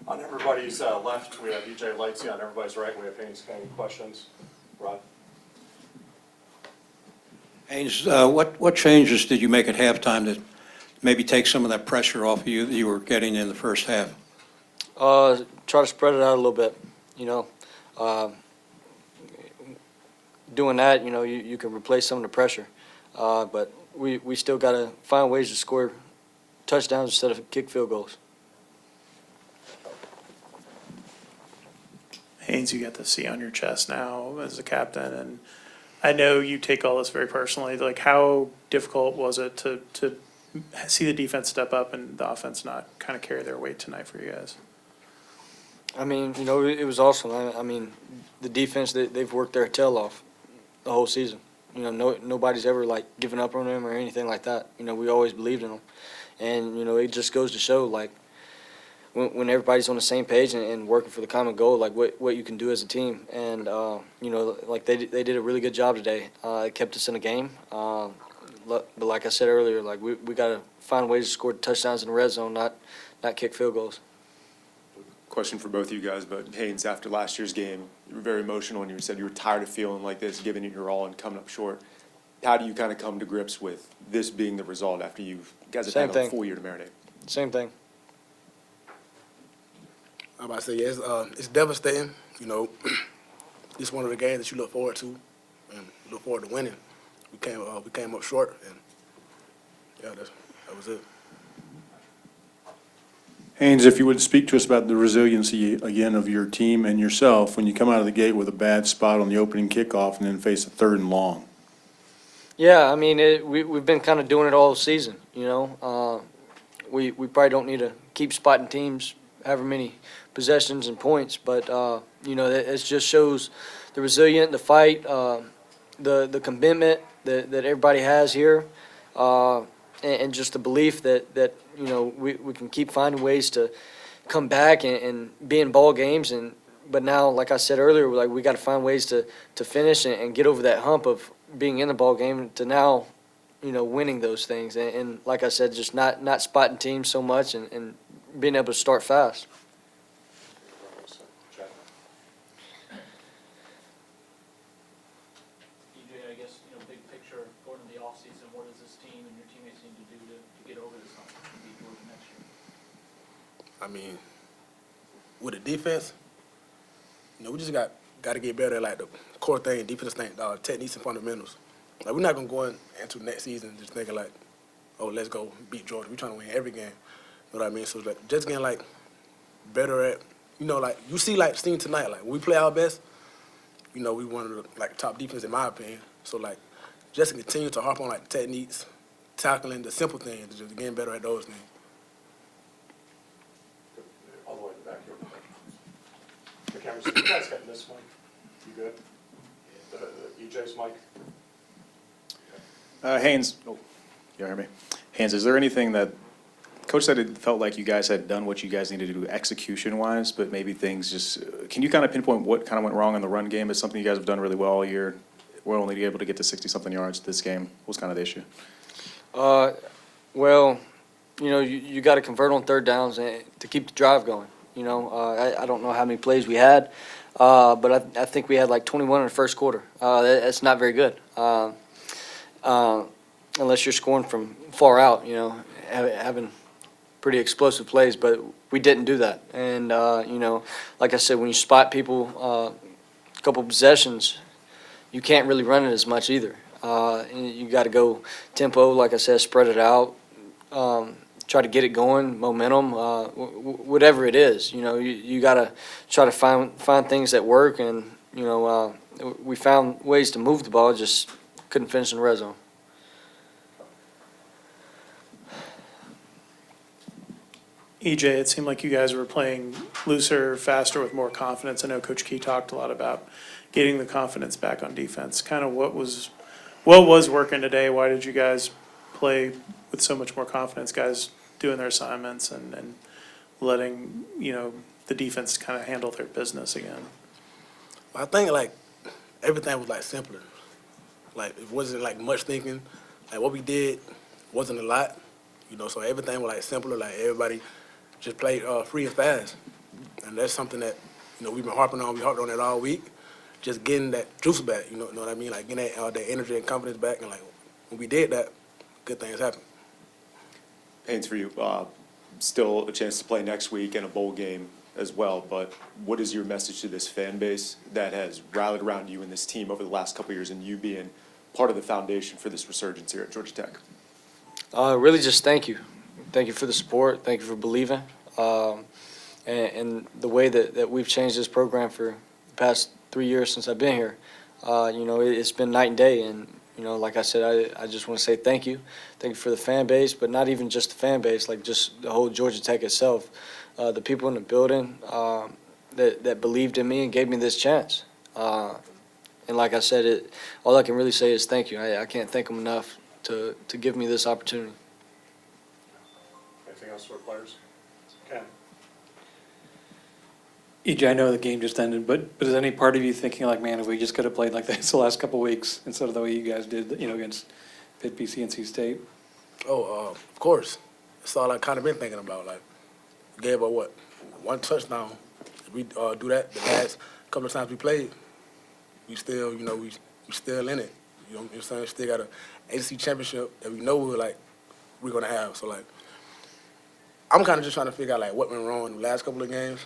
On everybody's left, we have E.J. Lightsey. On everybody's right, we have Haynes. Any questions? Rod? Haynes, what changes did you make at halftime to maybe take some of that pressure off of you that you were getting in the first half? Try to spread it out a little bit, you know. Doing that, you know, you can replace some of the pressure. But we still got to find ways to score touchdowns instead of kick field goals. Haynes, you got the C on your chest now as a captain, and I know you take all this very personally. Like, how difficult was it to see the defense step up and the offense not kind of carry their weight tonight for you guys? I mean, you know, it was awesome. I mean, the defense, they've worked their tail off the whole season. You know, nobody's ever, like, given up on them or anything like that. You know, we always believed in them. And, you know, it just goes to show, like, when everybody's on the same page and working for the common goal, like what you can do as a team. And, you know, like they did a really good job today. It kept us in the game. But like I said earlier, like we got to find ways to score touchdowns in the red zone, not kick field goals. Question for both of you guys, but Haynes, after last year's game, you were very emotional and you said you were tired of feeling like this, giving it your all and coming up short. How do you kind of come to grips with this being the result after you guys have had a full year to marinate? Same thing. I'm about to say, yeah, it's devastating. You know, it's one of the games that you look forward to and look forward to winning. We came up short, and yeah, that was it. Haynes, if you would speak to us about the resiliency again of your team and yourself when you come out of the gate with a bad spot on the opening kickoff and then face a 3rd and long. Yeah, I mean, we've been kind of doing it all season, you know. We probably don't need to keep spotting teams however many possessions and points, but, you know, it just shows the resilience, the fight, the commitment that everybody has here, and just the belief that you know, we can keep finding ways to come back and be in ball games. But now, like I said earlier, like we got to find ways to finish and get over that hump of being in the ball game to now, you know, winning those things. And like I said, just not spotting teams so much and being able to start fast. E.J., I guess, you know, big picture, going into the offseason, what does this team and your teammates need to do to get over this hump and be good next year? I mean, with the defense, you know, we just got to get better at, like, the core thing, defense thing, techniques and fundamentals. Like, we're not going to go into next season just thinking, like, oh, let's go beat Georgia. We're trying to win every game. You know what I mean? So, like, just getting, like, better at, you know, like, you see, like, seeing tonight, like, when we play our best, you know, we one of the, like, top defense in my opinion. So, like, just continue to harp on, like, techniques, tackling, the simple things, just getting better at those things. All the way to the back here. The cameras, you guys got this mic? You good? The E.J.'s mic? Haynes, you hear me? Haynes, is there anything that Coach said it felt like you guys had done what you guys needed to do execution-wise, but maybe things just can you kind of pinpoint what kind of went wrong in the run game? It's something you guys have done really well all year. We're only able to get to 60-something yards this game. What was kind of the issue? Well, you know, you got to convert on 3rd downs to keep the drive going. You know, I don't know how many plays we had, but I think we had like 21 in the first quarter. That's not very good. Unless you're scoring from far out, you know, having pretty explosive plays, but we didn't do that. And, you know, like I said, when you spot people a couple possessions, you can't really run it as much either. And you got to go tempo, like I said, spread it out, try to get it going, momentum, whatever it is. You know, you got to try to find things that work, and, you know, we found ways to move the ball, just couldn't finish in the red zone. EJ, it seemed like you guys were playing looser, faster, with more confidence. I know Coach Key talked a lot about getting the confidence back on defense. Kind of what was working today? Why did you guys play with so much more confidence, guys doing their assignments and letting, you know, the defense kind of handle their business again? I think, like, everything was, like, simpler. Like, it wasn't, like, much thinking. Like, what we did wasn't a lot, you know, so everything was, like, simpler. Like, everybody just played free and fast. And that's something that, you know, we've been harping on. We harped on it all week. Just getting that juice back, you know what I mean? Like getting that energy and confidence back. And like when we did that, good things happened. Haynes, for you, still a chance to play next week and a bowl game as well, but what is your message to this fan base that has rallied around you and this team over the last couple of years, and you being part of the foundation for this resurgence here at Georgia Tech? Really just thank you. Thank you for the support. Thank you for believing. And the way that we've changed this program for the past 3 years since I've been here, you know, it's been night and day. And, you know, like I said, I just want to say thank you. Thank you for the fan base, but not even just the fan base, like just the whole Georgia Tech itself. The people in the building that believed in me and gave me this chance. And like I said, all I can really say is thank you. I can't thank them enough to give me this opportunity. Anything else for players? Ken? EJ, I know the game just ended, but is any part of you thinking like, man, if we just could have played like this the last couple of weeks instead of the way you guys did, you know, against Pitt, BC, and NC State? Oh, of course. That's all I kind of been thinking about. Like, we gave up what? 1 touchdown. If we do that the last couple of times we played, we still, you know, we still in it. You know what I'm saying? Still got a ACC championship that we know we're gonna have. So like, I'm kind of just trying to figure out like what went wrong in the last couple of games.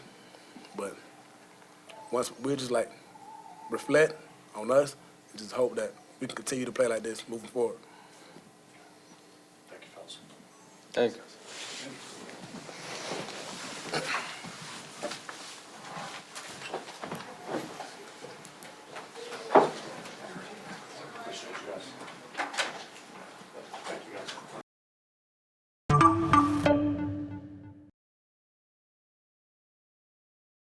But once we just like reflect on us and just hope that we can continue to play like this moving forward. Thank you, fellas. Thank you.